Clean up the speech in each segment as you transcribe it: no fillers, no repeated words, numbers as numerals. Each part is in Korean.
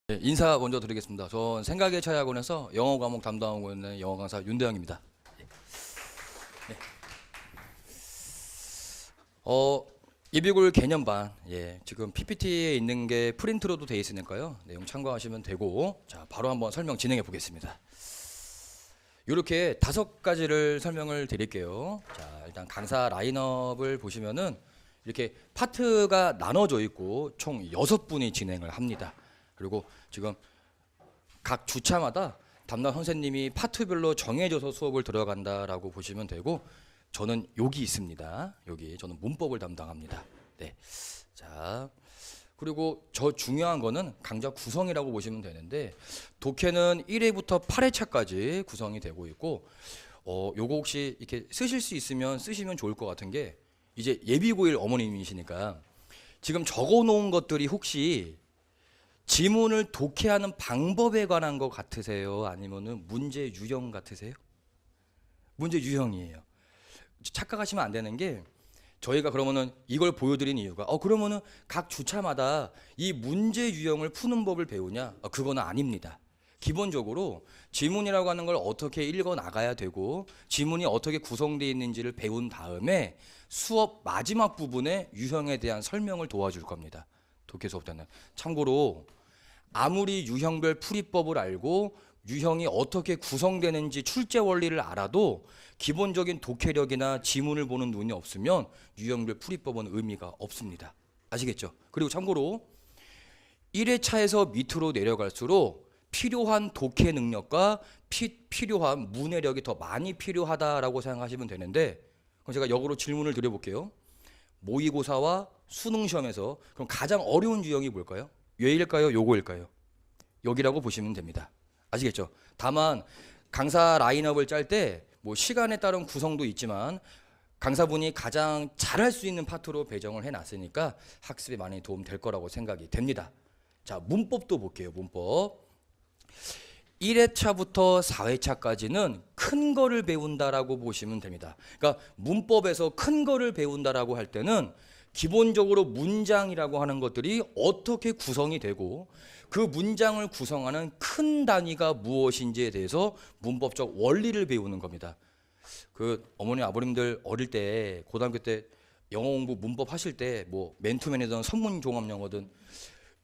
네, 인사 먼저 드리겠습니다. 전 생각의 차이학원에서 영어 과목 담당하고 있는 영어 강사 윤대영입니다. 네. 이비골 개념반, 지금 PPT에 있는 게 프린트로도 돼 있으니까요. 내용 참고하시면 되고, 자, 바로 한번 설명 진행해 보겠습니다. 이렇게 5가지를 설명을 드릴게요. 자, 일단 강사 라인업을 보시면은 이렇게 파트가 나눠져 있고 총 6분이 진행을 합니다. 그리고 지금 각 주차마다 담당 선생님이 파트별로 정해져서 수업을 들어간다라고 보시면 되고, 저는 여기 있습니다. 여기 저는 문법을 담당합니다. 네. 자, 그리고 저 중요한 거는 강좌 구성이라고 보시면 되는데, 독해는 1회부터 8회차까지 구성이 되고 있고, 요거 혹시 이렇게 쓰실 수 있으면 쓰시면 좋을 것 같은 게, 이제 예비고일 어머님이시니까 지금 적어 놓은 것들이 혹시 지문을 독해하는 방법에 관한 것 같으세요? 아니면은 문제 유형 같으세요? 문제 유형이에요. 착각하시면 안 되는 게, 저희가 그러면은 이걸 보여드린 이유가 그러면은 각 주차마다 이 문제 유형을 푸는 법을 배우냐? 그거는 아닙니다. 기본적으로 지문이라고 하는 걸 어떻게 읽어 나가야 되고 지문이 어떻게 구성되어 있는지를 배운 다음에 수업 마지막 부분에 유형에 대한 설명을 도와줄 겁니다. 독해 수업 때는. 참고로 아무리 유형별 풀이법을 알고 유형이 어떻게 구성되는지 출제 원리를 알아도 기본적인 독해력이나 지문을 보는 눈이 없으면 유형별 풀이법은 의미가 없습니다. 아시겠죠? 그리고 참고로 1회차에서 밑으로 내려갈수록 필요한 독해 능력과 필요한 문해력이 더 많이 필요하다라고 생각하시면 되는데, 그럼 제가 역으로 질문을 드려볼게요. 모의고사와 수능시험에서 그럼 가장 어려운 유형이 뭘까요? 얘일까요? 요거일까요? 여기라고 보시면 됩니다. 아시겠죠? 다만 강사 라인업을 짤 때 뭐 시간에 따른 구성도 있지만 강사분이 가장 잘할 수 있는 파트로 배정을 해놨으니까 학습에 많이 도움 될 거라고 생각이 됩니다. 자, 문법도 볼게요. 문법. 1회차부터 4회차까지는 큰 거를 배운다라고 보시면 됩니다. 그러니까 문법에서 큰 거를 배운다라고 할 때는 기본적으로 문장이라고 하는 것들이 어떻게 구성이 되고 그 문장을 구성하는 큰 단위가 무엇인지에 대해서 문법적 원리를 배우는 겁니다. 그 어머니 아버님들 어릴 때 고등학교 때 영어 공부 문법 하실 때 뭐 맨투맨이든 선문 종합 영어든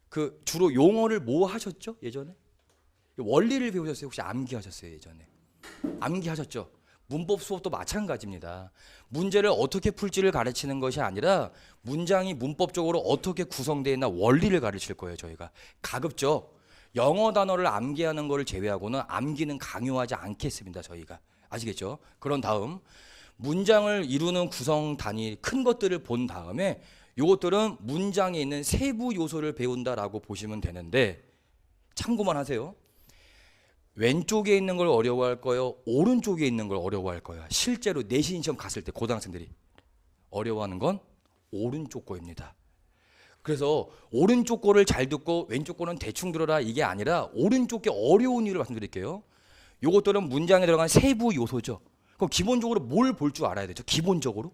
그 주로 용어를 뭐 하셨죠? 예전에? 원리를 배우셨어요? 혹시 암기하셨어요? 예전에? 암기하셨죠? 문법 수업도 마찬가지입니다. 문제를 어떻게 풀지를 가르치는 것이 아니라 문장이 문법적으로 어떻게 구성되어 있나 원리를 가르칠 거예요. 저희가 가급적 영어 단어를 암기하는 것을 제외하고는 암기는 강요하지 않겠습니다. 저희가. 아시겠죠? 그런 다음 문장을 이루는 구성 단위 큰 것들을 본 다음에 이것들은 문장에 있는 세부 요소를 배운다라고 보시면 되는데, 참고만 하세요. 왼쪽에 있는 걸 어려워할 거예요? 오른쪽에 있는 걸 어려워할 거예요? 실제로 내신 시험 갔을 때 고등학생들이 어려워하는 건 오른쪽 거입니다. 그래서 오른쪽 거를 잘 듣고 왼쪽 거는 대충 들어라 이게 아니라 오른쪽 게 어려운 이유를 말씀드릴게요. 요것들은 문장에 들어간 세부 요소죠. 그럼 기본적으로 뭘 볼 줄 알아야 되죠? 기본적으로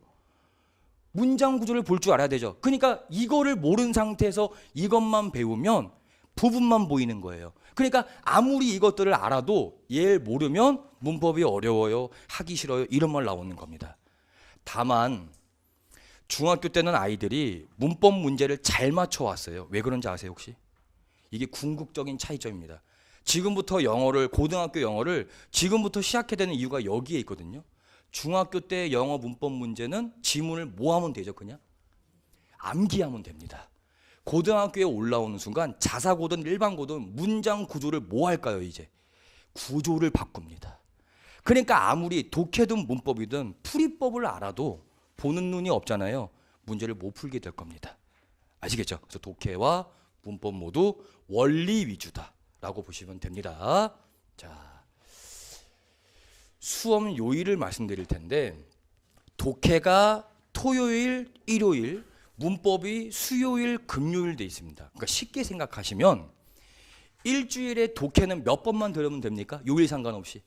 문장 구조를 볼 줄 알아야 되죠. 그러니까 이거를 모르는 상태에서 이것만 배우면 부분만 보이는 거예요. 그러니까 아무리 이것들을 알아도 얘를 모르면 문법이 어려워요, 하기 싫어요 이런 말 나오는 겁니다. 다만 중학교 때는 아이들이 문법 문제를 잘 맞춰왔어요. 왜 그런지 아세요 혹시? 이게 궁극적인 차이점입니다. 지금부터 고등학교 영어를 지금부터 시작해야 되는 이유가 여기에 있거든요. 중학교 때 영어 문법 문제는 지문을 뭐 하면 되죠? 그냥 암기하면 됩니다. 고등학교에 올라오는 순간 자사고든 일반고든 문장 구조를 뭐 할까요? 이제 구조를 바꿉니다. 그러니까 아무리 독해든 문법이든 풀이법을 알아도 보는 눈이 없잖아요. 문제를 못 풀게 될 겁니다. 아시겠죠? 그래서 독해와 문법 모두 원리 위주다라고 보시면 됩니다. 자, 수업 요일을 말씀드릴 텐데, 독해가 토요일, 일요일, 문법이 수요일, 금요일 돼 있습니다. 그러니까 쉽게 생각하시면 일주일에 독해는 몇 번만 들으면 됩니까? 요일 상관없이.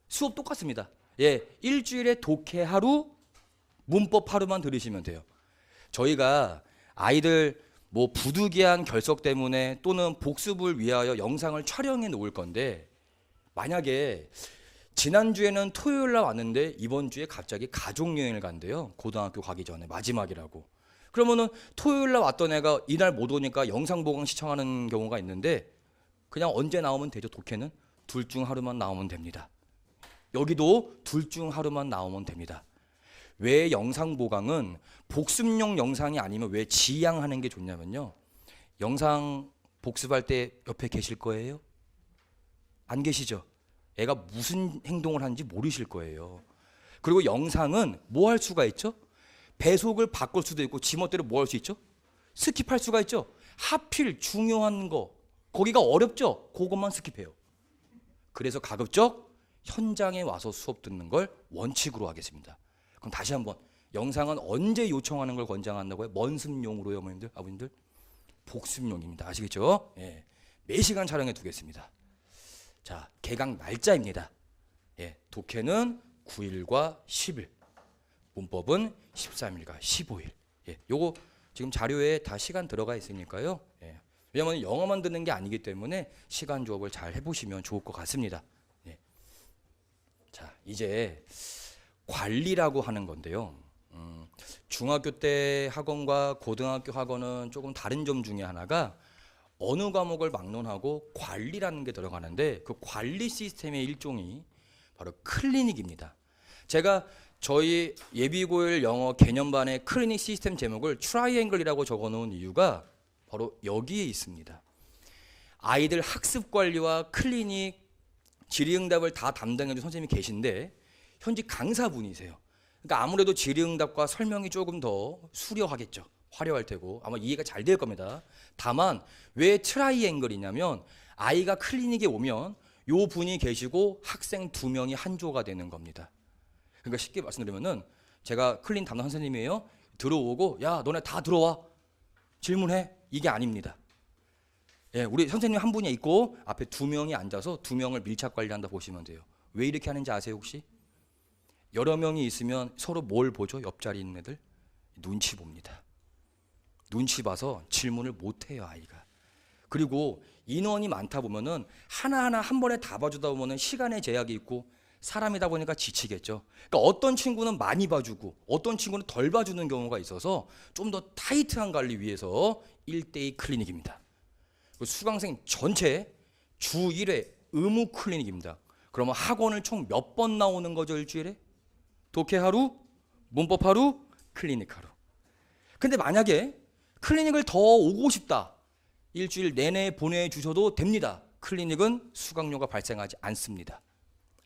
수업 똑같습니다. 일주일에 독해 하루, 문법 하루만 들으시면 돼요. 저희가 아이들 뭐 부득이한 결석 때문에 또는 복습을 위하여 영상을 촬영해 놓을 건데, 만약에 지난주에는 토요일 날 왔는데 이번 주에 갑자기 가족여행을 간대요. 고등학교 가기 전에 마지막이라고. 그러면은 토요일 날 왔던 애가 이날 못 오니까 영상 보강 시청하는 경우가 있는데, 그냥 언제 나오면 되죠? 독해는 둘 중 하루만 나오면 됩니다. 여기도 둘 중 하루만 나오면 됩니다. 왜 영상 보강은 복습용 영상이 아니면 왜 지양하는 게 좋냐면요, 영상 복습할 때 옆에 계실 거예요? 안 계시죠? 애가 무슨 행동을 하는지 모르실 거예요. 그리고 영상은 뭐 할 수가 있죠? 배속을 바꿀 수도 있고 지멋대로 뭐 할 수 있죠? 스킵할 수가 있죠. 하필 중요한 거, 거기가 어렵죠? 그것만 스킵해요. 그래서 가급적 현장에 와서 수업 듣는 걸 원칙으로 하겠습니다. 그럼 다시 한번, 영상은 언제 요청하는 걸 권장한다고요? 먼습용으로요, 어머님들, 아버님들? 복습용입니다. 아시겠죠? 예. 4시간 촬영해 두겠습니다. 자, 개강 날짜입니다. 예, 독해는 9일과 10일, 문법은 13일과 15일. 예, 요거 지금 자료에 다 시간 들어가 있으니까요. 예. 왜냐하면 영어만 듣는 게 아니기 때문에 시간 조합을 잘 해보시면 좋을 것 같습니다. 예. 자, 이제 관리라고 하는 건데요. 중학교 때 학원과 고등학교 학원은 조금 다른 점 중에 하나가 어느 과목을 막론하고 관리라는 게 들어가는데, 그 관리 시스템의 일종이 바로 클리닉입니다. 제가 저희 예비고일 영어 개념반의 클리닉 시스템 제목을 트라이앵글이라고 적어놓은 이유가 바로 여기에 있습니다. 아이들 학습 관리와 클리닉, 질의응답을 다 담당해준 선생님이 계신데 현직 강사분이세요. 그러니까 아무래도 질의응답과 설명이 조금 더 수려하겠죠. 화려할 테고 아마 이해가 잘 될 겁니다. 다만 왜 트라이앵글이냐면, 아이가 클리닉에 오면 요 분이 계시고 학생 2명이 한 조가 되는 겁니다. 그러니까 쉽게 말씀드리면은, 제가 클린 담당 선생님이에요. 들어오고 야 너네 다 들어와 질문해, 이게 아닙니다. 예, 우리 선생님 한 분이 있고 앞에 2명이 앉아서 2명을 밀착 관리한다 보시면 돼요. 왜 이렇게 하는지 아세요 혹시? 여러 명이 있으면 서로 뭘 보죠? 옆자리 있는 애들 눈치 봅니다. 눈치 봐서 질문을 못 해요, 아이가. 그리고 인원이 많다 보면은 하나하나 한 번에 다 봐주다 보면은 시간의 제약이 있고 사람이다 보니까 지치겠죠. 그러니까 어떤 친구는 많이 봐주고 어떤 친구는 덜 봐주는 경우가 있어서 좀 더 타이트한 관리 위해서 1대2 클리닉입니다. 수강생 전체 주 1회 의무 클리닉입니다. 그러면 학원을 총 몇 번 나오는 거죠, 일주일에? 독해 하루, 문법 하루, 클리닉 하루. 근데 만약에 클리닉을 더 오고 싶다, 일주일 내내 보내주셔도 됩니다. 클리닉은 수강료가 발생하지 않습니다.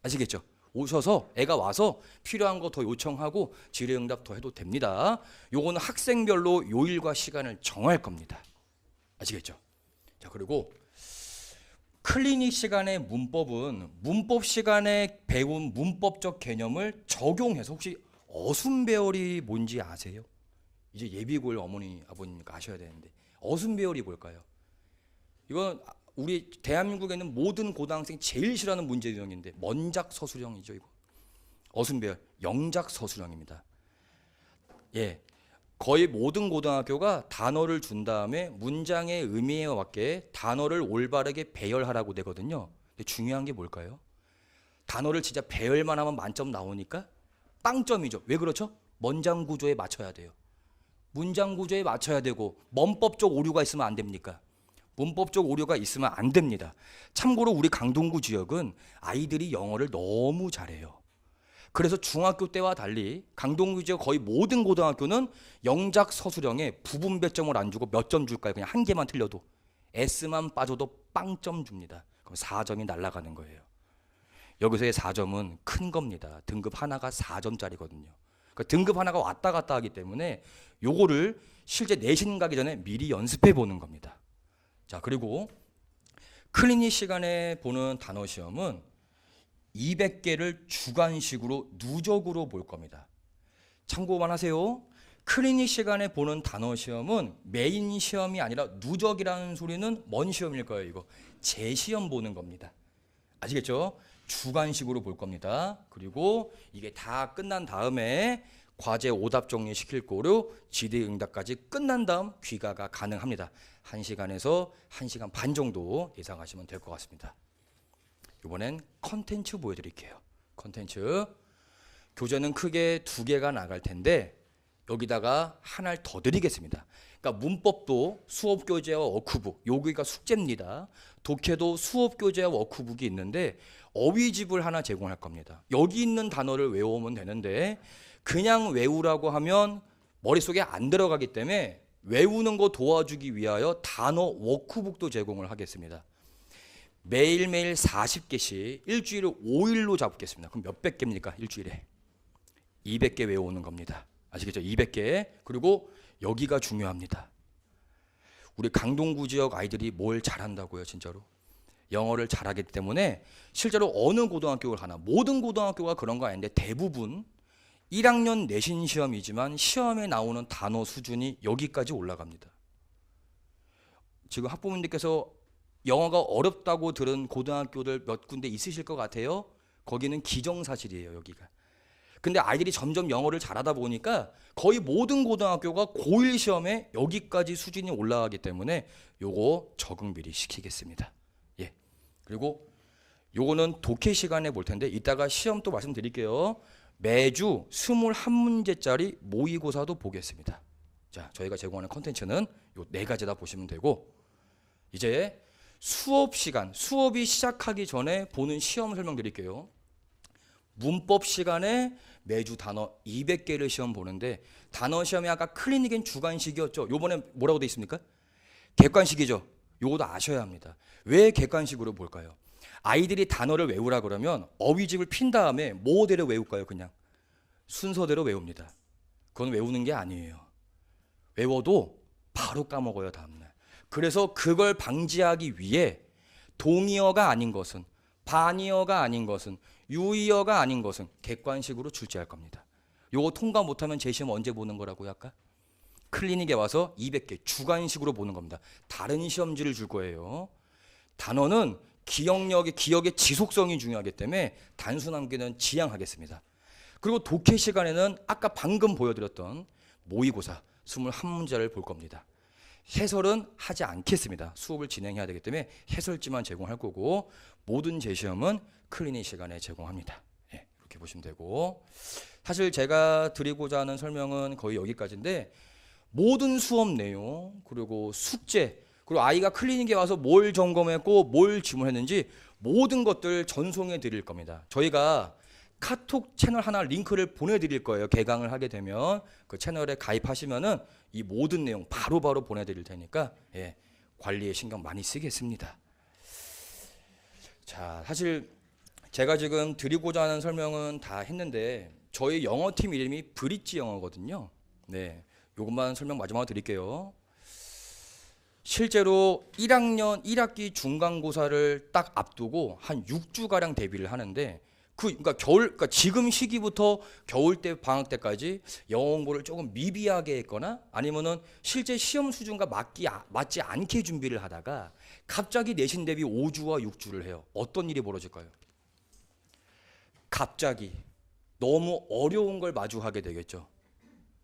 아시겠죠? 오셔서 애가 와서 필요한 거 더 요청하고 질의응답 더 해도 됩니다. 요거는 학생별로 요일과 시간을 정할 겁니다. 아시겠죠? 자, 그리고 클리닉 시간의 문법은 문법 시간에 배운 문법적 개념을 적용해서, 혹시 어순배열이 뭔지 아세요? 이제 예비고일 어머니 아버님이니까 아셔야 되는데, 어순배열이 뭘까요? 이건 우리 대한민국에 있는 모든 고등학생이 제일 싫어하는 문제 유형인데, 먼작서술형이죠. 이거 어순배열, 영작서술형입니다. 예, 거의 모든 고등학교가 단어를 준 다음에 문장의 의미에 맞게 단어를 올바르게 배열하라고 되거든요. 근데 중요한 게 뭘까요? 단어를 진짜 배열만 하면 만점 나오니까 빵점이죠. 왜 그렇죠? 문장 구조에 맞춰야 돼요. 문장 구조에 맞춰야 되고, 문법적 오류가 있으면 안 됩니까? 문법적 오류가 있으면 안 됩니다. 참고로 우리 강동구 지역은 아이들이 영어를 너무 잘해요. 그래서 중학교 때와 달리 강동구 지역 거의 모든 고등학교는 영작 서술형에 부분 배점을 안 주고 몇 점 줄까요? 그냥 한 개만 틀려도 S만 빠져도 빵점 줍니다. 그럼 4점이 날아가는 거예요. 여기서의 4점은 큰 겁니다. 등급 하나가 4점짜리거든요. 그러니까 등급 하나가 왔다 갔다 하기 때문에 요거를 실제 내신 가기 전에 미리 연습해 보는 겁니다. 자, 그리고 클리닉 시간에 보는 단어 시험은 200개를 주관식으로 누적으로 볼 겁니다. 참고만 하세요. 클리닉 시간에 보는 단어 시험은 메인 시험이 아니라 누적이라는 소리는 뭔 시험일까요? 이거 재시험 보는 겁니다. 아시겠죠? 주관식으로 볼 겁니다. 그리고 이게 다 끝난 다음에 과제 오답 정리시킬 거로 질의응답까지 끝난 다음 귀가가 가능합니다. 1시간에서 1시간 반 정도 예상하시면 될 것 같습니다. 이번엔 컨텐츠 보여드릴게요. 컨텐츠 교재는 크게 2개가 나갈 텐데 여기다가 하나를 더 드리겠습니다. 그러니까 문법도 수업 교재와 워크북, 여기가 숙제입니다. 독해도 수업 교재와 워크북이 있는데 어휘집을 하나 제공할 겁니다. 여기 있는 단어를 외우면 되는데 그냥 외우라고 하면 머릿속에 안 들어가기 때문에 외우는 거 도와주기 위하여 단어 워크북도 제공을 하겠습니다. 매일매일 40개씩 일주일에 5일로 잡겠습니다. 그럼 몇백 개입니까? 일주일에 200개 외우는 겁니다. 아시겠죠? 200개. 그리고 여기가 중요합니다. 우리 강동구 지역 아이들이 뭘 잘한다고요, 진짜로? 영어를 잘하기 때문에 실제로 어느 고등학교를 가나 모든 고등학교가 그런 거 아닌데 대부분 1학년 내신 시험이지만 시험에 나오는 단어 수준이 여기까지 올라갑니다. 지금 학부모님들께서 영어가 어렵다고 들은 고등학교들 몇 군데 있으실 것 같아요. 거기는 기정사실이에요, 여기가. 근데 아이들이 점점 영어를 잘하다 보니까 거의 모든 고등학교가 고1 시험에 여기까지 수준이 올라가기 때문에 요거 적응 미리 시키겠습니다. 예. 그리고 요거는 독해 시간에 볼 텐데 이따가 시험 또 말씀드릴게요. 매주 21문제짜리 모의고사도 보겠습니다. 자, 저희가 제공하는 컨텐츠는 요 4가지다 보시면 되고 이제 수업 시간, 수업이 시작하기 전에 보는 시험 설명드릴게요. 문법 시간에 매주 단어 200개를 시험 보는데 단어 시험이 아까 클리닉엔 주관식이었죠. 요번에 뭐라고 돼 있습니까? 객관식이죠. 요것도 아셔야 합니다. 왜 객관식으로 볼까요? 아이들이 단어를 외우라 그러면 어휘집을 핀 다음에 뭐대로 외울까요? 그냥 순서대로 외웁니다. 그건 외우는 게 아니에요. 외워도 바로 까먹어요, 다음날. 그래서 그걸 방지하기 위해 동의어가 아닌 것은, 반의어가 아닌 것은, 유의어가 아닌 것은 객관식으로 출제할 겁니다. 요거 통과 못하면 재시험 언제 보는 거라고요, 아까? 클리닉에 와서 200개 주관식으로 보는 겁니다. 다른 시험지를 줄 거예요. 단어는 기억의 지속성이 중요하기 때문에 단순 암기는 지양하겠습니다. 그리고 독해 시간에는 아까 방금 보여드렸던 모의고사 21문제를 볼 겁니다. 해설은 하지 않겠습니다. 수업을 진행해야 되기 때문에 해설지만 제공할 거고 모든 재시험은 클리닉 시간에 제공합니다. 예, 이렇게 보시면 되고 사실 제가 드리고자 하는 설명은 거의 여기까지인데 모든 수업 내용 그리고 숙제 그리고 아이가 클리닉에 와서 뭘 점검했고 뭘 질문했는지 모든 것들 전송해 드릴 겁니다. 저희가 카톡 채널 하나 링크를 보내드릴 거예요. 개강을 하게 되면 그 채널에 가입하시면은 이 모든 내용 바로바로 보내드릴 테니까 예, 관리에 신경 많이 쓰겠습니다. 자, 사실 제가 지금 드리고자 하는 설명은 다 했는데 저희 영어팀 이름이 브릿지 영어거든요. 네, 요것만 설명 마지막으로 드릴게요. 실제로 1학년 1학기 중간고사를 딱 앞두고 한 6주가량 대비를 하는데 그러니까 지금 시기부터 겨울 때 방학 때까지 영어 공부를 조금 미비하게 했거나 아니면은 실제 시험 수준과 맞지 않게 준비를 하다가 갑자기 내신 대비 5주와 6주를 해요. 어떤 일이 벌어질까요? 갑자기 너무 어려운 걸 마주하게 되겠죠.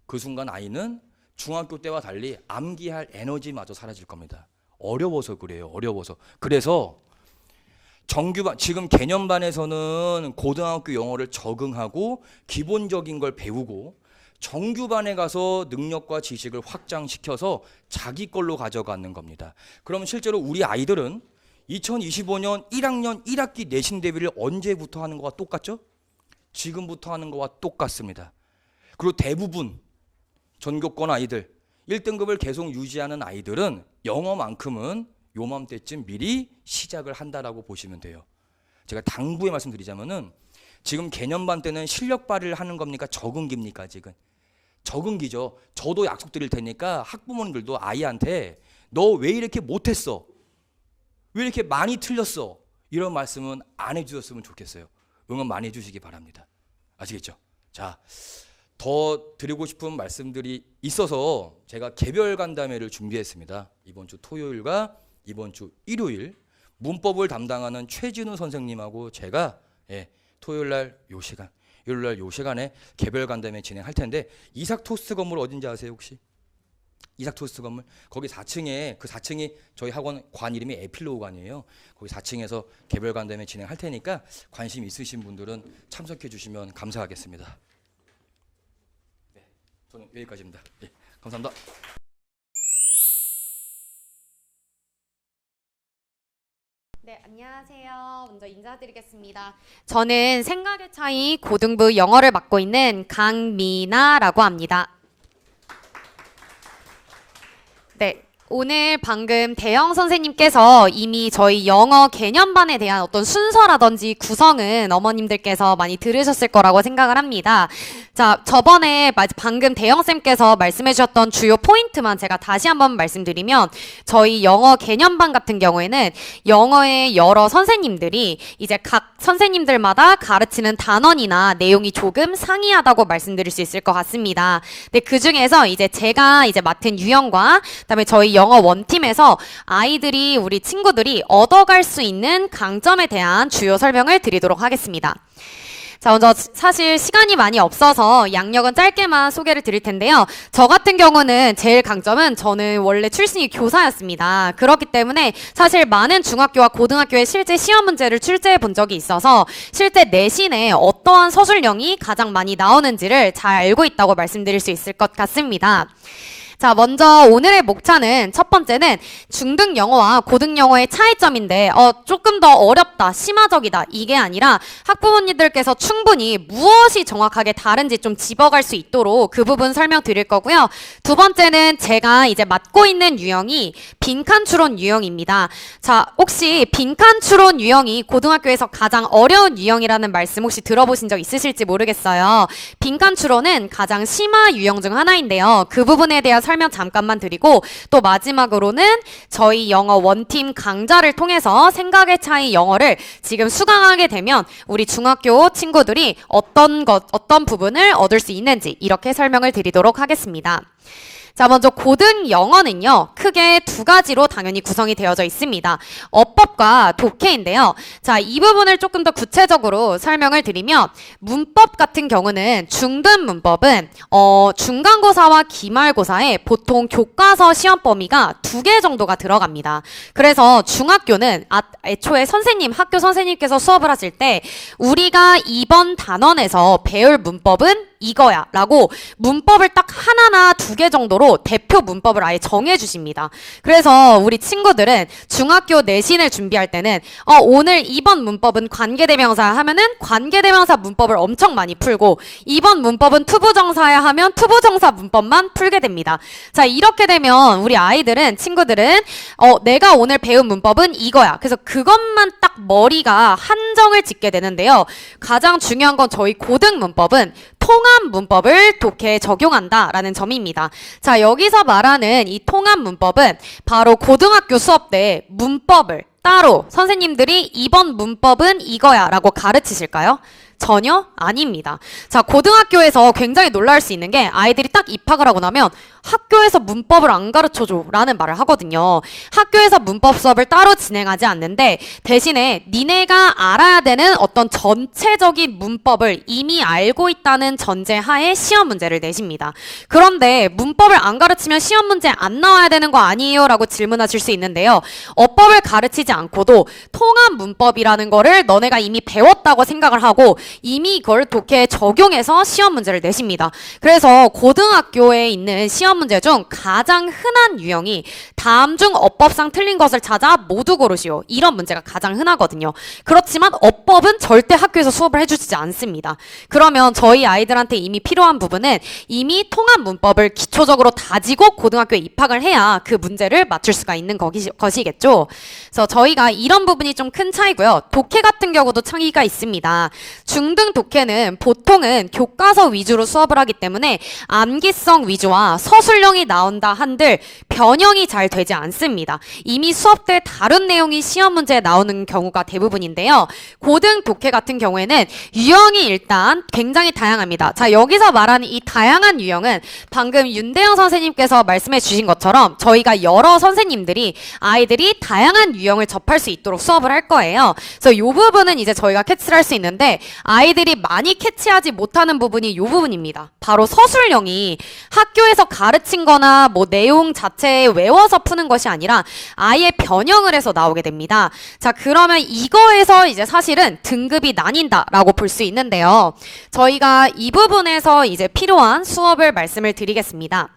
그 순간 아이는 중학교 때와 달리 암기할 에너지마저 사라질 겁니다. 어려워서 그래요. 어려워서. 그래서 정규반 지금 개념반에서는 고등학교 영어를 적응하고 기본적인 걸 배우고 정규반에 가서 능력과 지식을 확장시켜서 자기 걸로 가져가는 겁니다. 그럼 실제로 우리 아이들은 2025년 1학년 1학기 내신 대비를 언제부터 하는 거와 똑같죠? 지금부터 하는 거와 똑같습니다. 그리고 대부분 전교권 아이들 1등급을 계속 유지하는 아이들은 영어만큼은 요맘때쯤 미리 시작을 한다라고 보시면 돼요. 제가 당부의 말씀드리자면은 지금 개념반 때는 실력 발휘를 하는 겁니까? 적응기입니까? 지금 적응기죠. 저도 약속드릴 테니까 학부모님들도 아이한테 너 왜 이렇게 못했어? 왜 이렇게 많이 틀렸어? 이런 말씀은 안 해주셨으면 좋겠어요. 응원 많이 해주시기 바랍니다. 아시겠죠? 자, 더 드리고 싶은 말씀들이 있어서 제가 개별 간담회를 준비했습니다. 이번 주 토요일과 이번 주 일요일 문법을 담당하는 최진우 선생님하고 제가 토요일 날 요 시간 일요일날 요 시간에 개별 간담회 진행할 텐데 이삭 토스트 건물 어딘지 아세요 혹시? 이삭 토스트 건물 거기 4층에 그 4층이 저희 학원 관 이름이 에필로그관이에요. 거기 4층에서 개별 간담회 진행할 테니까 관심 있으신 분들은 참석해 주시면 감사하겠습니다. 네, 저는 여기까지입니다. 네, 감사합니다. 네, 안녕하세요. 먼저 인사드리겠습니다. 저는 생각의 차이 고등부 영어를 맡고 있는 강미나라고 합니다. 네, 오늘 방금 대영 선생님께서 이미 저희 영어 개념반에 대한 어떤 순서라든지 구성은 어머님들께서 많이 들으셨을 거라고 생각을 합니다. 자, 저번에 방금 대영쌤께서 말씀해 주셨던 주요 포인트만 제가 다시 한번 말씀드리면 저희 영어 개념반 같은 경우에는 영어의 여러 선생님들이 이제 각 선생님들마다 가르치는 단원이나 내용이 조금 상이하다고 말씀드릴 수 있을 것 같습니다. 근데 그 중에서 이제 제가 이제 맡은 유형과 그다음에 저희 영어 원팀에서 아이들이 우리 친구들이 얻어갈 수 있는 강점에 대한 주요 설명을 드리도록 하겠습니다. 자, 먼저 사실 시간이 많이 없어서 양력은 짧게만 소개를 드릴 텐데요. 저 같은 경우는 제일 강점은 저는 원래 출신이 교사였습니다. 그렇기 때문에 사실 많은 중학교와 고등학교의 실제 시험 문제를 출제해 본 적이 있어서 실제 내신에 어떠한 서술형이 가장 많이 나오는지를 잘 알고 있다고 말씀드릴 수 있을 것 같습니다. 자, 먼저 오늘의 목차는 첫 번째는 중등 영어와 고등 영어의 차이점인데 조금 더 어렵다, 심화적이다 이게 아니라 학부모님들께서 충분히 무엇이 정확하게 다른지 좀 집어갈 수 있도록 그 부분 설명드릴 거고요. 두 번째는 제가 이제 맡고 있는 유형이 빈칸 추론 유형입니다. 자, 혹시 빈칸 추론 유형이 고등학교에서 가장 어려운 유형이라는 말씀 혹시 들어보신 적 있으실지 모르겠어요. 빈칸 추론은 가장 심화 유형 중 하나인데요. 그 부분에 대한 설명 잠깐만 드리고 또 마지막으로는 저희 영어 원팀 강좌를 통해서 생각의 차이 영어를 지금 수강하게 되면 우리 중학교 친구들이 어떤 부분을 얻을 수 있는지 이렇게 설명을 드리도록 하겠습니다. 자, 먼저 고등 영어는요, 크게 두 가지로 당연히 구성이 되어져 있습니다. 어법과 독해인데요. 자, 이 부분을 조금 더 구체적으로 설명을 드리면, 문법 같은 경우는 중등 문법은, 중간고사와 기말고사에 보통 교과서 시험 범위가 2개 정도가 들어갑니다. 그래서 중학교는 애초에 학교 선생님께서 수업을 하실 때, 우리가 이번 단원에서 배울 문법은 이거야 라고 문법을 딱 하나나 2개 정도로 대표 문법을 아예 정해주십니다. 그래서 우리 친구들은 중학교 내신을 준비할 때는 오늘 이번 문법은 관계대명사 하면은 관계대명사 문법을 엄청 많이 풀고 이번 문법은 투부정사야 하면 투부정사 문법만 풀게 됩니다. 자, 이렇게 되면 우리 친구들은 내가 오늘 배운 문법은 이거야. 그래서 그것만 딱 머리가 한정을 짓게 되는데요. 가장 중요한 건 저희 고등 문법은 통합 문법을 독해에 적용한다라는 점입니다. 자, 여기서 말하는 이 통합 문법은 바로 고등학교 수업 때 문법을 따로 선생님들이 이번 문법은 이거야 라고 가르치실까요? 전혀 아닙니다. 자, 고등학교에서 굉장히 놀랄 수 있는 게 아이들이 딱 입학을 하고 나면 학교에서 문법을 안 가르쳐줘 라는 말을 하거든요. 학교에서 문법 수업을 따로 진행하지 않는데 대신에 니네가 알아야 되는 어떤 전체적인 문법을 이미 알고 있다는 전제하에 시험 문제를 내십니다. 그런데 문법을 안 가르치면 시험 문제 안 나와야 되는 거 아니에요? 라고 질문하실 수 있는데요. 어법을 가르치지 않고도 통합 문법이라는 거를 너네가 이미 배웠다고 생각을 하고 이미 이걸 독해에 적용해서 시험 문제를 내십니다. 그래서 고등학교에 있는 시험 문제 중 가장 흔한 유형이 다음 중 어법상 틀린 것을 찾아 모두 고르시오. 이런 문제가 가장 흔하거든요. 그렇지만 어법은 절대 학교에서 수업을 해주지 않습니다. 그러면 저희 아이들한테 이미 필요한 부분은 이미 통합 문법을 기초적으로 다지고 고등학교에 입학을 해야 그 문제를 맞출 수가 있는 것이겠죠. 그래서 저희가 이런 부분이 좀 큰 차이고요. 독해 같은 경우도 차이가 있습니다. 중등 독해는 보통은 교과서 위주로 수업을 하기 때문에 암기성 위주와 서술형이 나온다 한들 변형이 잘 되지 않습니다. 이미 수업 때 다른 내용이 시험 문제에 나오는 경우가 대부분인데요. 고등 독해 같은 경우에는 유형이 일단 굉장히 다양합니다. 자, 여기서 말하는 이 다양한 유형은 방금 윤대영 선생님께서 말씀해 주신 것처럼 저희가 여러 선생님들이 아이들이 다양한 유형을 접할 수 있도록 수업을 할 거예요. 그래서 이 부분은 이제 저희가 캐치를 할 수 있는데 아이들이 많이 캐치하지 못하는 부분이 이 부분입니다. 바로 서술형이 학교에서 가르친 거나 뭐 내용 자체에 외워서 푸는 것이 아니라 아예 변형을 해서 나오게 됩니다. 자, 그러면 이거에서 이제 사실은 등급이 나뉜다라고 볼 수 있는데요. 저희가 이 부분에서 이제 필요한 수업을 말씀을 드리겠습니다.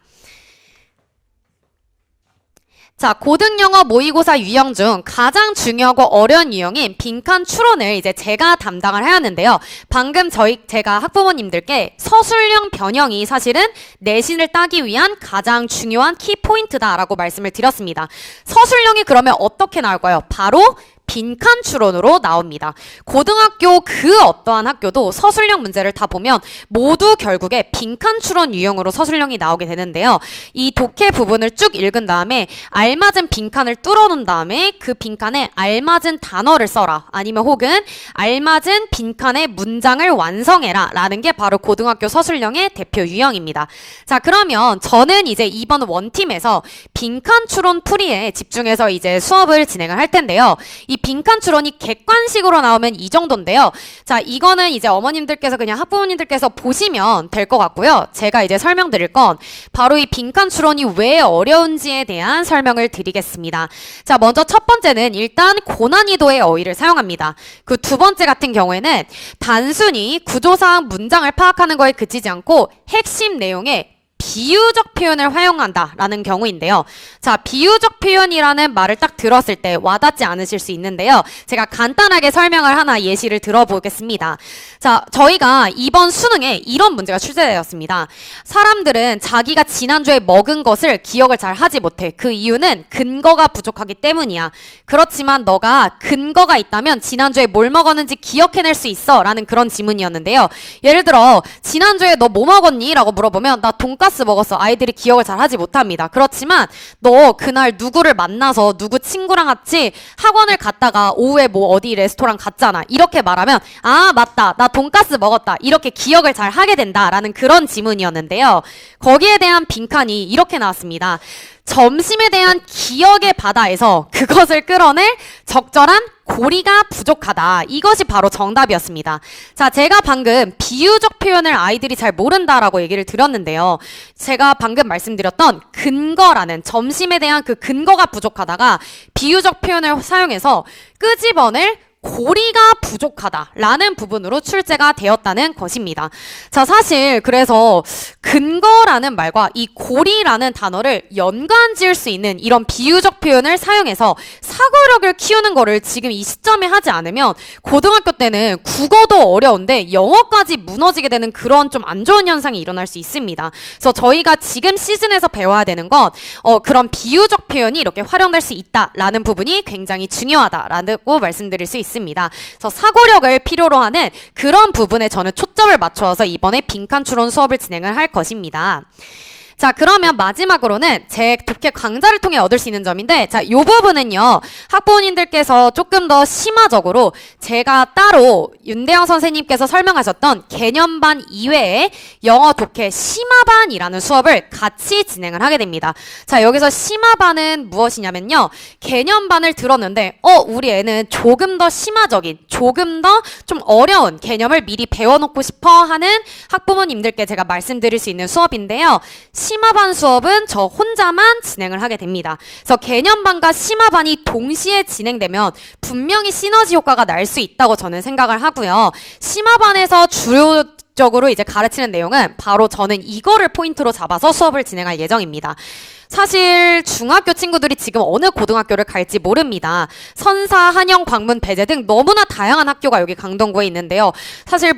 자, 고등영어 모의고사 유형 중 가장 중요하고 어려운 유형인 빈칸 추론을 이제 제가 담당을 하였는데요. 방금 제가 학부모님들께 서술형 변형이 사실은 내신을 따기 위한 가장 중요한 키포인트다라고 말씀을 드렸습니다. 서술형이 그러면 어떻게 나올까요? 바로 빈칸 추론으로 나옵니다. 고등학교 그 어떠한 학교도 서술형 문제를 다 보면 모두 결국에 빈칸 추론 유형으로 서술형이 나오게 되는데요. 이 독해 부분을 쭉 읽은 다음에 알맞은 빈칸을 뚫어놓은 다음에 그 빈칸에 알맞은 단어를 써라. 아니면 혹은 알맞은 빈칸의 문장을 완성해라. 라는 게 바로 고등학교 서술형의 대표 유형입니다. 자, 그러면 저는 이제 이번 원팀에서 빈칸 추론 풀이에 집중해서 이제 수업을 진행을 할 텐데요. 이 빈칸 추론이 객관식으로 나오면 이 정도인데요. 자, 이거는 이제 어머님들께서 그냥 학부모님들께서 보시면 될 것 같고요. 제가 이제 설명드릴 건 바로 이 빈칸 추론이 왜 어려운지에 대한 설명을 드리겠습니다. 자, 먼저 첫 번째는 일단 고난이도의 어휘를 사용합니다. 그 두 번째 같은 경우에는 단순히 구조사항 문장을 파악하는 거에 그치지 않고 핵심 내용에 비유적 표현을 활용한다라는 경우인데요. 자, 비유적 표현이라는 말을 딱 들었을 때 와닿지 않으실 수 있는데요. 제가 간단하게 설명을 하나 예시를 들어보겠습니다. 자, 저희가 이번 수능에 이런 문제가 출제되었습니다. 사람들은 자기가 지난주에 먹은 것을 기억을 잘 하지 못해. 그 이유는 근거가 부족하기 때문이야. 그렇지만 너가 근거가 있다면 지난주에 뭘 먹었는지 기억해낼 수 있어 라는 그런 지문이었는데요. 예를 들어 지난주에 너 뭐 먹었니? 라고 물어보면 나 돈가스 먹었어. 아이들이 기억을 잘 하지 못합니다. 그렇지만 너 그날 누구를 만나서 누구 친구랑 같이 학원을 갔다가 오후에 뭐 어디 레스토랑 갔잖아. 이렇게 말하면 아, 맞다. 나 돈가스 먹었다. 이렇게 기억을 잘 하게 된다라는 그런 지문이었는데요. 거기에 대한 빈칸이 이렇게 나왔습니다. 점심에 대한 기억의 바다에서 그것을 끌어낼 적절한 고리가 부족하다. 이것이 바로 정답이었습니다. 자, 제가 방금 비유적 표현을 아이들이 잘 모른다라고 얘기를 드렸는데요. 제가 방금 말씀드렸던 근거라는 점심에 대한 그 근거가 부족하다가 비유적 표현을 사용해서 끄집어낼 고리가 부족하다라는 부분으로 출제가 되었다는 것입니다. 자, 사실 그래서 근거라는 말과 이 고리라는 단어를 연관 지을 수 있는 이런 비유적 표현을 사용해서 사고력을 키우는 거를 지금 이 시점에 하지 않으면 고등학교 때는 국어도 어려운데 영어까지 무너지게 되는 그런 좀 안 좋은 현상이 일어날 수 있습니다. 그래서 저희가 지금 시즌에서 배워야 되는 건 그런 비유적 표현이 이렇게 활용될 수 있다라는 부분이 굉장히 중요하다라고 말씀드릴 수 있습니다. 그래서 사고력을 필요로 하는 그런 부분에 저는 초점을 맞춰서 이번에 빈칸 추론 수업을 진행을 할 것입니다. 자, 그러면 마지막으로는 제 독해 강좌를 통해 얻을 수 있는 점인데, 자, 이 부분은요, 학부모님들께서 조금 더 심화적으로 제가 따로 윤대영 선생님께서 설명하셨던 개념반 이외에 영어 독해 심화반이라는 수업을 같이 진행을 하게 됩니다. 자, 여기서 심화반은 무엇이냐면요, 개념반을 들었는데, 우리 애는 조금 더 심화적인, 조금 더 좀 어려운 개념을 미리 배워놓고 싶어 하는 학부모님들께 제가 말씀드릴 수 있는 수업인데요. 심화반 수업은 저 혼자만 진행을 하게 됩니다. 그래서 개념반과 심화반이 동시에 진행되면 분명히 시너지 효과가 날 수 있다고 저는 생각을 하고요. 심화반에서 주요적으로 이제 가르치는 내용은 바로 저는 이거를 포인트로 잡아서 수업을 진행할 예정입니다. 사실 중학교 친구들이 지금 어느 고등학교를 갈지 모릅니다. 선사, 한영, 광문, 배재 등 너무나 다양한 학교가 여기 강동구에 있는데요. 사실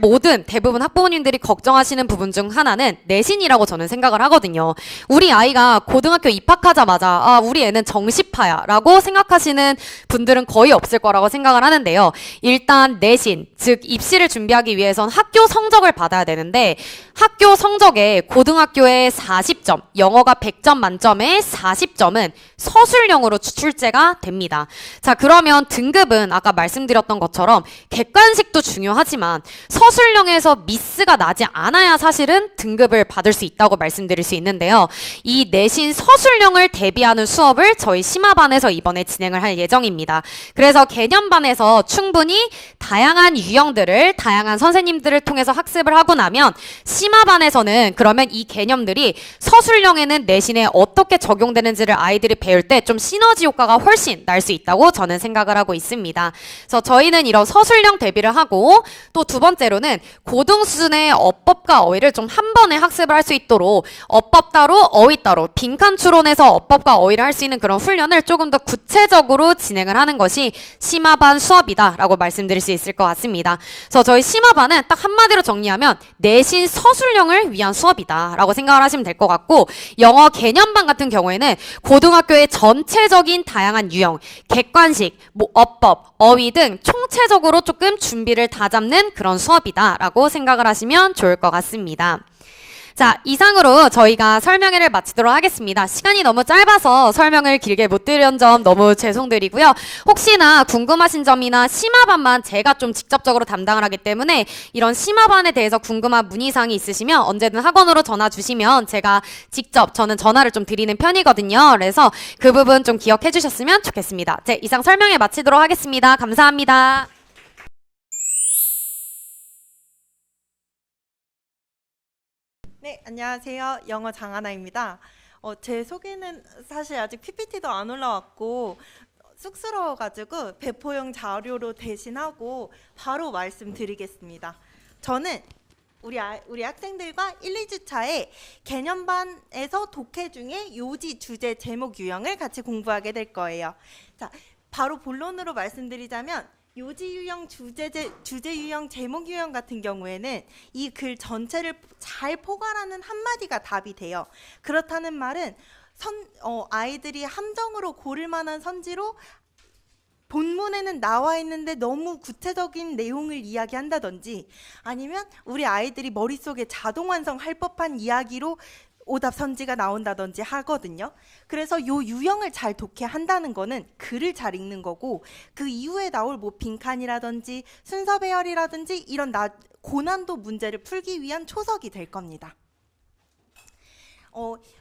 대부분 학부모님들이 걱정하시는 부분 중 하나는 내신이라고 저는 생각을 하거든요. 우리 아이가 고등학교 입학하자마자 우리 애는 정시파야 라고 생각하시는 분들은 거의 없을 거라고 생각을 하는데요. 일단 내신, 즉 입시를 준비하기 위해선 학교 성적을 받아야 되는데 학교 성적에 고등학교에 40점, 영어가 100점 만점에 시험에 40점은 서술형으로 출제가 됩니다. 자, 그러면 등급은 아까 말씀드렸던 것처럼 객관식도 중요하지만 서술형에서 미스가 나지 않아야 사실은 등급을 받을 수 있다고 말씀드릴 수 있는데요. 이 내신 서술형을 대비하는 수업을 저희 심화반에서 이번에 진행을 할 예정입니다. 그래서 개념반에서 충분히 다양한 유형들을 다양한 선생님들을 통해서 학습을 하고 나면 심화반에서는 그러면 이 개념들이 서술형에는 내신에 어떻게 적용되는지를 아이들이 배울 때 좀 시너지 효과가 훨씬 날 수 있다고 저는 생각을 하고 있습니다. 그래서 저희는 이런 서술형 대비를 하고 또 두 번째로는 고등 수준의 어법과 어휘를 좀 한 번에 학습을 할 수 있도록 어법 따로 어휘 따로 빈칸 추론해서 어법과 어휘를 할 수 있는 그런 훈련을 조금 더 구체적으로 진행을 하는 것이 심화반 수업이다라고 말씀드릴 수 있을 것 같습니다. 그래서 저희 심화반은 딱 한마디로 정리하면 내신 서술형을 위한 수업이다라고 생각을 하시면 될 것 같고 영어 개념반 같은 경우에는 고등학교의 전체적인 다양한 유형, 객관식, 어법, 어휘 등 총체적으로 조금 준비를 다잡는 그런 수업이다라고 생각을 하시면 좋을 것 같습니다. 자, 이상으로 저희가 설명회를 마치도록 하겠습니다. 시간이 너무 짧아서 설명을 길게 못 드린 점 너무 죄송드리고요. 혹시나 궁금하신 점이나 심화반만 제가 좀 직접적으로 담당을 하기 때문에 이런 심화반에 대해서 궁금한 문의사항이 있으시면 언제든 학원으로 전화 주시면 제가 직접 저는 전화를 좀 드리는 편이거든요. 그래서 그 부분 좀 기억해 주셨으면 좋겠습니다. 제 이상 설명회 마치도록 하겠습니다. 감사합니다. 네, 안녕하세요. 영어 장하나입니다. 제 소개는 사실 아직 PPT도 안 올라왔고 쑥스러워가지고 배포용 자료로 대신하고 바로 말씀드리겠습니다. 저는 우리 학생들과 1, 2주차에 개념반에서 독해 중에 요지, 주제, 제목, 유형을 같이 공부하게 될 거예요. 자, 바로 본론으로 말씀드리자면 요지 유형, 주제 유형, 제목 유형 같은 경우에는 이 글 전체를 잘 포괄하는 한마디가 답이 돼요. 그렇다는 말은 아이들이 함정으로 고를 만한 선지로 본문에는 나와 있는데 너무 구체적인 내용을 이야기한다든지 아니면 우리 아이들이 머릿속에 자동 완성할 법한 이야기로 오답 선지가 나온다든지 하거든요. 그래서 요 유형을 잘 독해한다는 거는 글을 잘 읽는 거고 그 이후에 나올 뭐 빈칸이라든지 순서 배열이라든지 이런 고난도 문제를 풀기 위한 초석이 될 겁니다.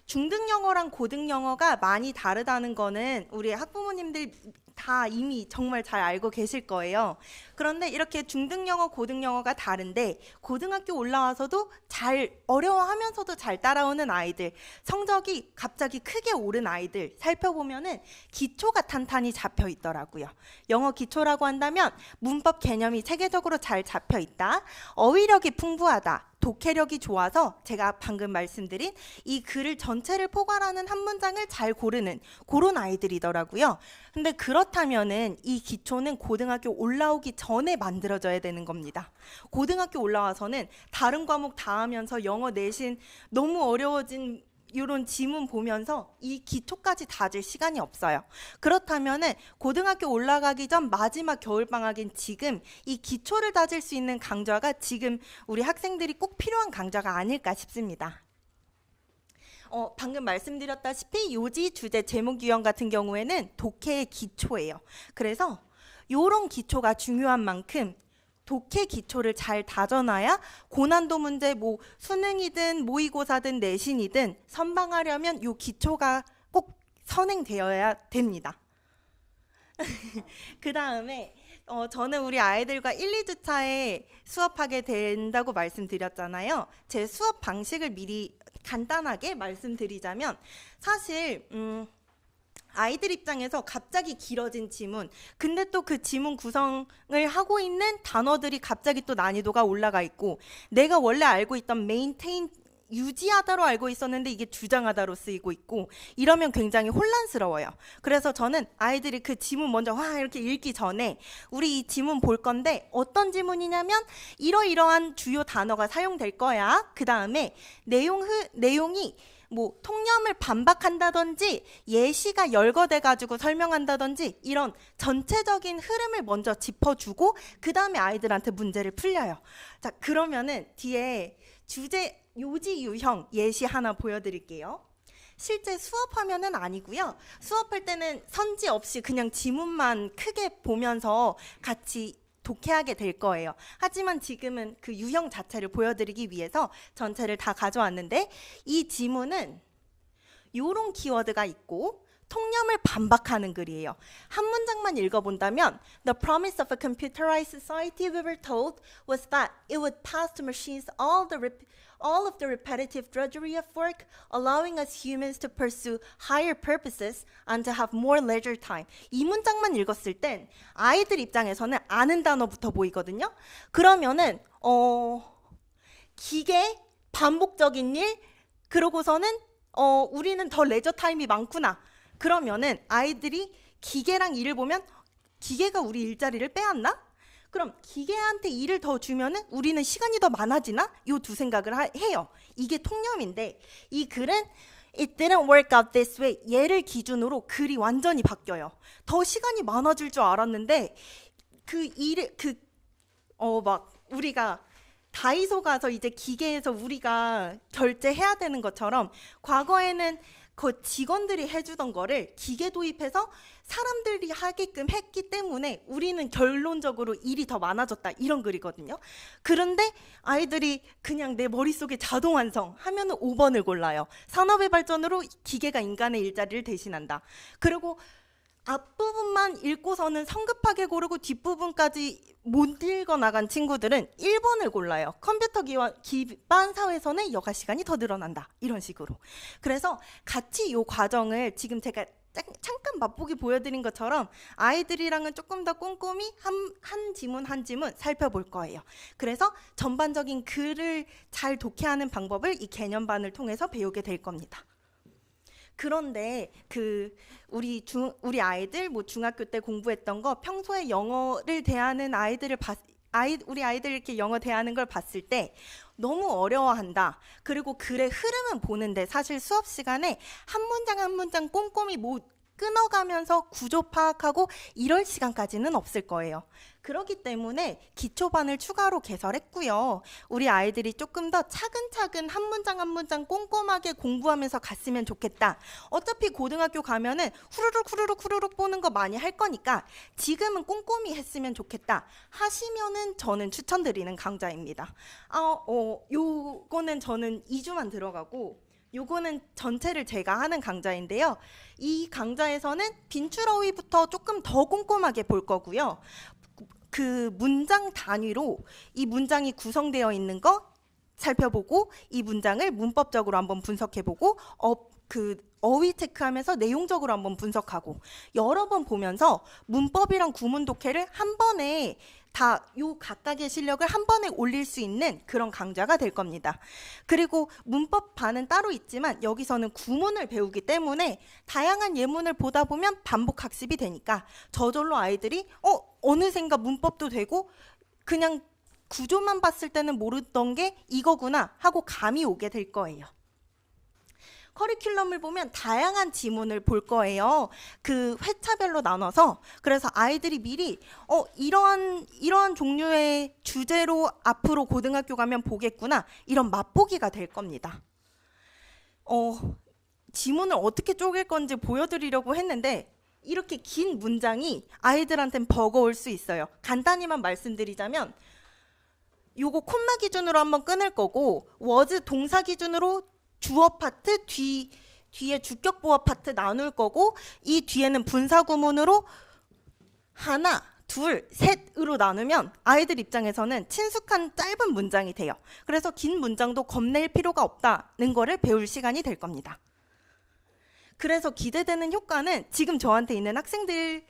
중등 영어랑 고등 영어가 많이 다르다는 거는 우리 학부모님들 다 이미 정말 잘 알고 계실 거예요. 그런데 이렇게 중등 영어, 고등 영어가 다른데 고등학교 올라와서도 잘 어려워하면서도 잘 따라오는 아이들, 성적이 갑자기 크게 오른 아이들 살펴보면은 기초가 탄탄히 잡혀 있더라고요. 영어 기초라고 한다면 문법 개념이 체계적으로 잘 잡혀 있다, 어휘력이 풍부하다, 독해력이 좋아서 제가 방금 말씀드린 이 글을 전체를 포괄하는 한 문장을 잘 고르는 그런 아이들이더라고요. 근데 그렇다면은 이 기초는 고등학교 올라오기 전에 만들어져야 되는 겁니다. 고등학교 올라와서는 다른 과목 다 하면서 영어 내신 너무 어려워진 이런 지문 보면서 이 기초까지 다질 시간이 없어요. 그렇다면은 고등학교 올라가기 전 마지막 겨울방학인 지금 이 기초를 다질 수 있는 강좌가 지금 우리 학생들이 꼭 필요한 강좌가 아닐까 싶습니다. 방금 말씀드렸다시피 요지, 주제, 제목, 유형 같은 경우에는 독해의 기초예요. 그래서 이런 기초가 중요한 만큼 독해 기초를 잘 다져놔야 고난도 문제 뭐 수능이든 모의고사든 내신이든 선방하려면 요 기초가 꼭 선행되어야 됩니다. 그 다음에 저는 우리 아이들과 1, 2주차에 수업하게 된다고 말씀드렸잖아요. 제 수업 방식을 미리 간단하게 말씀드리자면 사실 아이들 입장에서 갑자기 길어진 지문, 근데 또 그 지문 구성을 하고 있는 단어들이 갑자기 또 난이도가 올라가 있고 내가 원래 알고 있던 메인테인 유지하다로 알고 있었는데 이게 주장하다로 쓰이고 있고 이러면 굉장히 혼란스러워요. 그래서 저는 아이들이 그 지문 먼저 와 이렇게 읽기 전에 우리 이 지문 볼 건데 어떤 지문이냐면 이러이러한 주요 단어가 사용될 거야. 그 다음에 내용이 뭐 통념을 반박한다든지 예시가 열거돼 가지고 설명한다든지 이런 전체적인 흐름을 먼저 짚어주고 그 다음에 아이들한테 문제를 풀려요. 자, 그러면은 뒤에 주제 요지 유형 예시 하나 보여드릴게요. 실제 수업하면은 아니고요. 수업할 때는 선지 없이 그냥 지문만 크게 보면서 같이 독해하게 될 거예요. 하지만 지금은 그 유형 자체를 보여드리기 위해서 전체를 다 가져왔는데, 이 지문은 요런 키워드가 있고 통념을 반박하는 글이에요. 한 문장만 읽어본다면 The promise of a computerized society, we were told, was that it would pass to machines all of the repetitive drudgery of work, allowing us humans to pursue higher purposes and to have more leisure time. 이 문장만 읽었을 땐 아이들 입장에서는 아는 단어부터 보이거든요. 그러면은 기계, 반복적인 일, 그러고서는 우리는 더 레저 타임이 많구나. 그러면은 아이들이 기계랑 일을 보면 기계가 우리 일자리를 빼앗나? 그럼 기계한테 일을 더 주면은 우리는 시간이 더 많아지나? 요 두 생각을 해요. 이게 통념인데, 이 글은 It didn't work out this way. 얘를 기준으로 글이 완전히 바뀌어요. 더 시간이 많아질 줄 알았는데 막 우리가 다이소 가서 이제 기계에서 우리가 결제해야 되는 것처럼 과거에는 그 직원들이 해주던 거를 기계 도입해서 사람들이 하게끔 했기 때문에 우리는 결론적으로 일이 더 많아졌다, 이런 글이거든요. 그런데 아이들이 그냥 내 머릿속에 자동 완성 하면은 5번을 골라요. 산업의 발전으로 기계가 인간의 일자리를 대신한다. 그리고 앞부분만 읽고서는 성급하게 고르고 뒷부분까지 못 읽어 나간 친구들은 1번을 골라요. 컴퓨터 기반 사회에서는 여가 시간이 더 늘어난다, 이런 식으로. 그래서 같이 이 과정을 지금 제가 잠깐 맛보기 보여드린 것처럼 아이들이랑은 조금 더 꼼꼼히 한 지문 한 지문 살펴볼 거예요. 그래서 전반적인 글을 잘 독해하는 방법을 이 개념반을 통해서 배우게 될 겁니다. 그런데 우리 아이들 뭐 중학교 때 공부했던 거 평소에 영어를 대하는 우리 아이들 이렇게 영어 대하는 걸 봤을 때 너무 어려워한다. 그리고 글의 흐름은 보는데 사실 수업 시간에 한 문장 한 문장 꼼꼼히 끊어가면서 구조 파악하고 이럴 시간까지는 없을 거예요. 그렇기 때문에 기초반을 추가로 개설했고요. 우리 아이들이 조금 더 차근차근 한 문장 한 문장 꼼꼼하게 공부하면서 갔으면 좋겠다. 어차피 고등학교 가면은 후루룩 보는 거 많이 할 거니까 지금은 꼼꼼히 했으면 좋겠다 하시면은 저는 추천드리는 강좌입니다. 요거는 저는 2주만 들어가고 요거는 전체를 제가 하는 강좌인데요. 이 강좌에서는 빈출어휘부터 조금 더 꼼꼼하게 볼 거고요. 그 문장 단위로 이 문장이 구성되어 있는 거 살펴보고 이 문장을 문법적으로 한번 분석해보고 어휘 체크하면서 내용적으로 한번 분석하고 여러 번 보면서 문법이랑 구문 독해를 한 번에 다 요 각각의 실력을 한 번에 올릴 수 있는 그런 강좌가 될 겁니다. 그리고 문법 반은 따로 있지만 여기서는 구문을 배우기 때문에 다양한 예문을 보다 보면 반복 학습이 되니까 저절로 아이들이 어느샌가 문법도 되고 그냥 구조만 봤을 때는 모르던 게 이거구나 하고 감이 오게 될 거예요. 커리큘럼을 보면 다양한 지문을 볼 거예요. 그 회차별로 나눠서. 그래서 아이들이 미리 이러한 종류의 주제로 앞으로 고등학교 가면 보겠구나, 이런 맛보기가 될 겁니다. 지문을 어떻게 쪼갤 건지 보여드리려고 했는데 이렇게 긴 문장이 아이들한테는 버거울 수 있어요. 간단히만 말씀드리자면 요거 콤마 기준으로 한번 끊을 거고 was 동사 기준으로 주어 파트, 뒤에 주격 보어 파트 나눌 거고 이 뒤에는 분사 구문으로 하나, 둘, 셋으로 나누면 아이들 입장에서는 친숙한 짧은 문장이 돼요. 그래서 긴 문장도 겁낼 필요가 없다는 거를 배울 시간이 될 겁니다. 그래서 기대되는 효과는 지금 저한테 있는 학생들의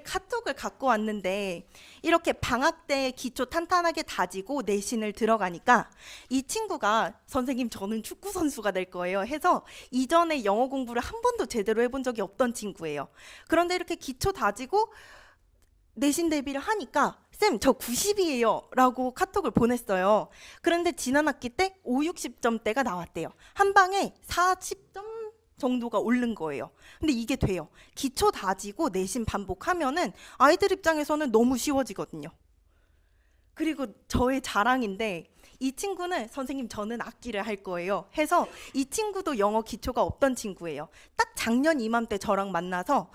카톡을 갖고 왔는데 이렇게 방학 때 기초 탄탄하게 다지고 내신을 들어가니까 이 친구가 선생님 저는 축구 선수가 될 거예요 해서 이전에 영어 공부를 한 번도 제대로 해본 적이 없던 친구예요. 그런데 이렇게 기초 다지고 내신 대비를 하니까 쌤 저 90이에요 라고 카톡을 보냈어요. 그런데 지난 학기 때 5, 60점대가 나왔대요. 한 방에 40점 정도가 오른 거예요. 근데 이게 돼요. 기초 다지고 내신 반복하면은 아이들 입장에서는 너무 쉬워지거든요. 그리고 저의 자랑인데 이 친구는 선생님 저는 악기를 할 거예요 해서 이 친구도 영어 기초가 없던 친구예요. 딱 작년 이맘때 저랑 만나서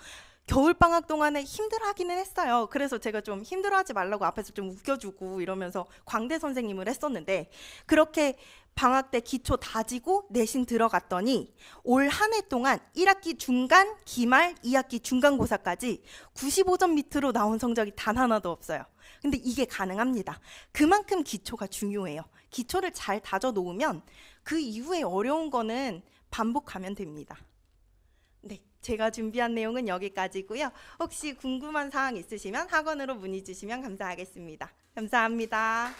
겨울방학 동안에 힘들어하기는 했어요. 그래서 제가 좀 힘들어하지 말라고 앞에서 좀 웃겨주고 이러면서 광대 선생님을 했었는데, 그렇게 방학 때 기초 다지고 내신 들어갔더니 올 한 해 동안 1학기 중간, 기말, 2학기 중간고사까지 95점 밑으로 나온 성적이 단 하나도 없어요. 근데 이게 가능합니다. 그만큼 기초가 중요해요. 기초를 잘 다져 놓으면 그 이후에 어려운 거는 반복하면 됩니다. 네, 제가 준비한 내용은 여기까지고요. 혹시 궁금한 사항 있으시면 학원으로 문의 주시면 감사하겠습니다. 감사합니다.